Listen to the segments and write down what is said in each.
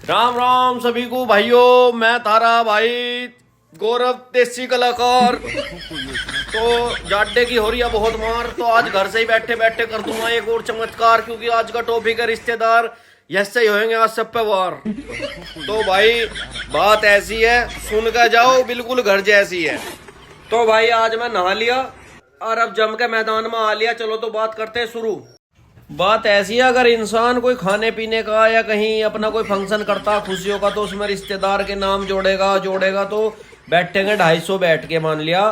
राम राम सभी को भाइयों, मैं तारा भाई गौरव देसी कलाकार। तो जाड्डे की हो रही है बहुत मार, तो आज घर से ही बैठे बैठे कर दूंगा एक और चमत्कार, क्योंकि आज का टॉपिक है रिश्तेदार। ऐसे ही होंगे आज सब पे वार। तो भाई बात ऐसी है, सुन कर जाओ, बिल्कुल घर जैसी है। तो भाई आज मैं नहा लिया और अब जम के मैदान में आ लिया। चलो तो बात करते हैं शुरू। बात ऐसी है, अगर इंसान कोई खाने पीने का या कहीं अपना कोई फंक्शन करता खुशियों का, तो उसमें रिश्तेदार के नाम जोड़ेगा तो बैठेंगे 250 बैठ के, मान लिया।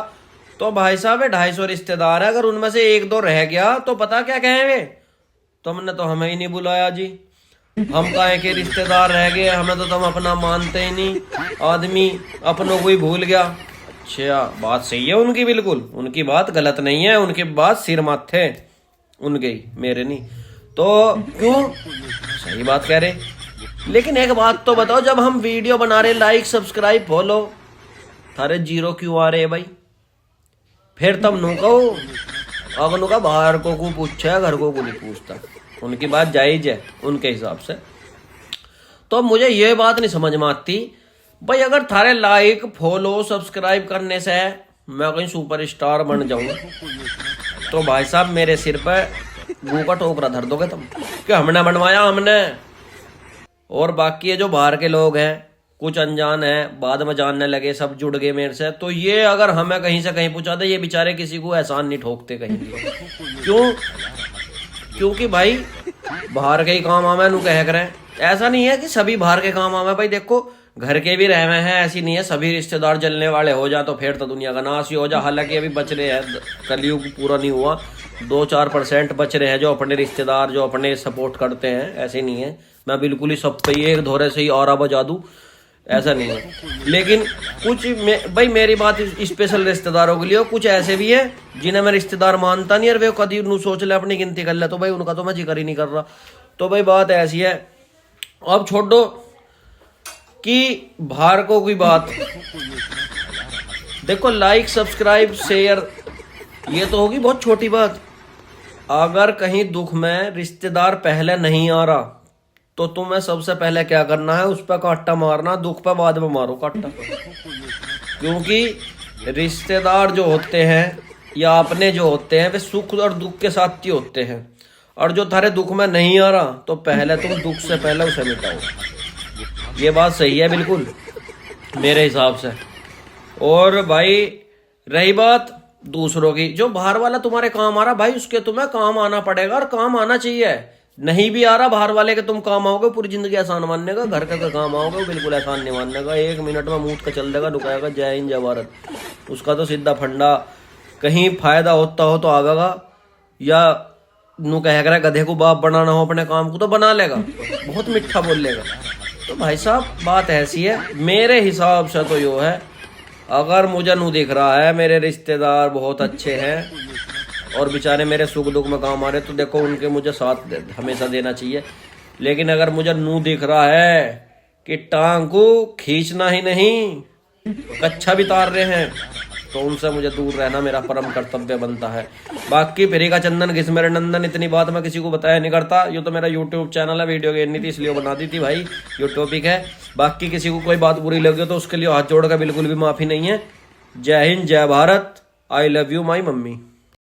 तो भाई साहब 250 रिश्तेदार है, अगर उनमें से एक दो रह गया तो पता क्या कहेंगे, तुमने तो हमें ही नहीं बुलाया जी, हम काहे के रिश्तेदार रह गए, हमें तो तुम अपना मानते ही नहीं, आदमी अपनों को ही भूल गया। अच्छा, बात सही है उनकी, बिल्कुल उनकी बात गलत नहीं है, उनकी बात सिर माथे उनके ही, मेरे नहीं। तो क्यों, सही बात कह रहे। लेकिन एक बात तो बताओ, जब हम वीडियो बना रहे, लाइक सब्सक्राइब फॉलो थारे 0 क्यों आ रहे भाई? फिर तब नु कहो, अगर नु का बाहर को पूछा, घर को नहीं पूछता, उनकी बात जायज है उनके हिसाब से। तो मुझे ये बात नहीं समझ में आती भाई, अगर थारे लाइक फॉलो सब्सक्राइब करने से मैं कहीं सुपरस्टार बन जाऊं, तो भाई साहब मेरे सिर पर गू का टोकरा धर दोगे तुम कि हमने बनवाया हमने। और बाकी ये जो बाहर के लोग हैं, कुछ अनजान है, बाद में जानने लगे, सब जुड़ गए मेरे से, तो ये अगर हमें कहीं से कहीं पहुंचा दे, ये बेचारे किसी को एहसान नहीं ठोकते कहीं भी। क्यों? क्योंकि भाई बाहर के ही काम आवे नु कह करें। ऐसा नहीं है कि सभी बाहर के काम आवे भाई, देखो घर के भी रहे हैं, ऐसी नहीं है सभी रिश्तेदार जलने वाले हो जा तो फिर तो दुनिया का नाश ही हो जा। हालांकि अभी बच रहे हैं, कलयुग पूरा नहीं हुआ, 2-4% बच रहे हैं जो अपने रिश्तेदार, जो अपने सपोर्ट करते हैं। ऐसे नहीं है मैं बिल्कुल ही सब पे एक धोरे से ही और बजा दूं, ऐसा नहीं है। लेकिन कुछ भाई मेरी बात स्पेशल रिश्तेदारों के लिए, कुछ ऐसे भी है जिन्हें मैं रिश्तेदार मानता नहीं, और वे कभी नू सोच ले अपनी गिनती कर ले, तो भाई उनका तो मैं जिक्र ही नहीं कर रहा। तो भाई बात ऐसी है, अब छोड़ दो कि बाहर को कोई बात। देखो लाइक सब्सक्राइब शेयर ये तो होगी बहुत छोटी बात। अगर कहीं दुख में रिश्तेदार पहले नहीं आ रहा, तो तुम्हें सबसे पहले क्या करना है, उस पर कांटा मारना, दुख पे बाद में मारो कांटा। क्योंकि रिश्तेदार जो होते हैं या अपने जो होते हैं, वे सुख और दुख के साथ ही होते हैं। और जो थारे दुख में नहीं आ रहा, तो पहले तुम दुख से पहले उसे मिटाओ। ये बात सही है बिल्कुल मेरे हिसाब से। और भाई रही बात दूसरों की, जो बाहर वाला तुम्हारे काम आ रहा भाई, उसके तुम्हें काम आना पड़ेगा, और काम आना चाहिए। नहीं भी आ रहा बाहर वाले के तुम काम आओगे, पूरी जिंदगी आसान मानने का, घर का काम आओगे बिल्कुल आसान नहीं मानने का। 1 मिनट में मुंह का चल देगा, नुकाएगा जय हिंद जय भारत, उसका तो सीधा फंडा। कहीं फायदा होता हो तो आवेगा, या नू कहेगा गधे को बाप बनाना हो अपने काम को तो बना लेगा, बहुत मिठा बोल लेगा। तो भाई साहब बात ऐसी है, मेरे हिसाब से तो यो है, अगर मुझे नू दिख रहा है मेरे रिश्तेदार बहुत अच्छे हैं और बेचारे मेरे सुख दुख में काम आ रहे, तो देखो उनके मुझे साथ हमेशा देना चाहिए। लेकिन अगर मुझे नू दिख रहा है कि टांग को खींचना ही नहीं, कच्छा भी तार रहे हैं, तो उनसे मुझे दूर रहना मेरा परम कर्तव्य बनता है। बाकी फिरी का चंदन घिस मेरे नंदन, इतनी बात मैं किसी को बताया नहीं करता। ये तो मेरा यूट्यूब चैनल है, वीडियो गेम नहीं थी इसलिए बना दी थी भाई, ये टॉपिक है। बाकी किसी को कोई बात बुरी लगी तो उसके लिए हाथ जोड़ कर बिल्कुल भी माफी नहीं है। जय हिंद जय Bharat, I love you my mummy.